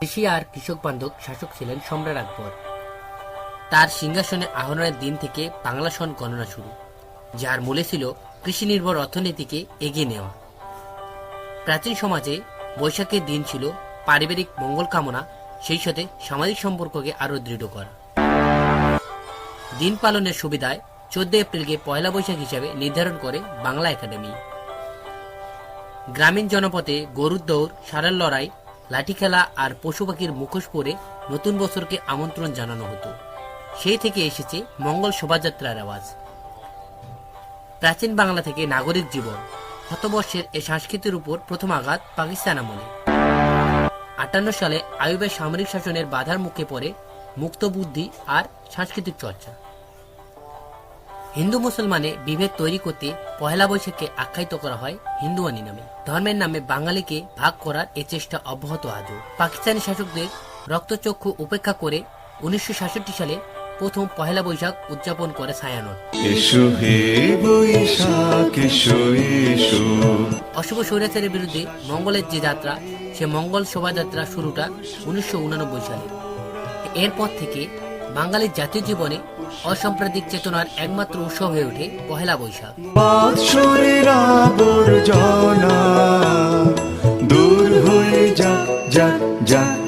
কৃষি আর কৃষক বান্ধব শাসক ছিলেন সম্রাট আকবর। তার সিংহাসনে আরোহণের দিন থেকে বাংলা সন গণনা শুরু, যার মূলে ছিল কৃষি নির্ভর অর্থনীতিকে এগিয়ে নেওয়া। প্রাচীন সমাজে বৈশাখের দিন ছিল পারিবারিক মঙ্গল কামনা, সেই সাথে সামাজিক সম্পর্ককে আরো দৃঢ় করা। দিন পালনের সুবিধায় 14 এপ্রিলকে পয়লা বৈশাখ হিসাবে নির্ধারণ করে বাংলা একাডেমি। গ্রামীণ জনপথে গরুর দৌড়, ষাঁড়ের লড়াই, লাঠি খেলা আর পশু পাখির মুখোশ পরে নতুন বছরকে আমন্ত্রণ জানানো হতো। সেই থেকে এসেছে মঙ্গল শোভাযাত্রার আওয়াজ। প্রাচীন বাংলা থেকে নাগরিক জীবন, শতবর্ষের এই সংস্কৃতির উপর প্রথম আঘাত পাকিস্তান আমলে। 58 সালে আইয়ুবের সামরিক শাসনের বাধার মুখে পড়ে মুক্ত বুদ্ধি আর সাংস্কৃতিক চর্চা। হিন্দু মুসলমানে বিভেদ তৈরি করতে পয়লা বৈশাখকে আখ্যায়িত করা হয় হিন্দুয়ানি নামে। ধর্মের নামে বাঙালিকে ভাগ করার এ চেষ্টা অব্যাহত আজও। পাকিস্তানি শাসকদের রক্তচক্ষু উপেক্ষা করে 1966 সালে প্রথম পয়লা বৈশাখ উদযাপন করে ছায়ানট। অশুভ স্বৈরাচারের বিরুদ্ধে মঙ্গলের যে যাত্রা, সে মঙ্গল শোভাযাত্রা শুরুটা 1989 সালে। এরপর থেকে বাঙালির জাতীয় জীবনে অসাম্প্রদায়িক চেতনার একমাত্র উৎসব হয়ে ওঠে পহেলা বৈশাখ। দূর হয়ে যাক যাক যাক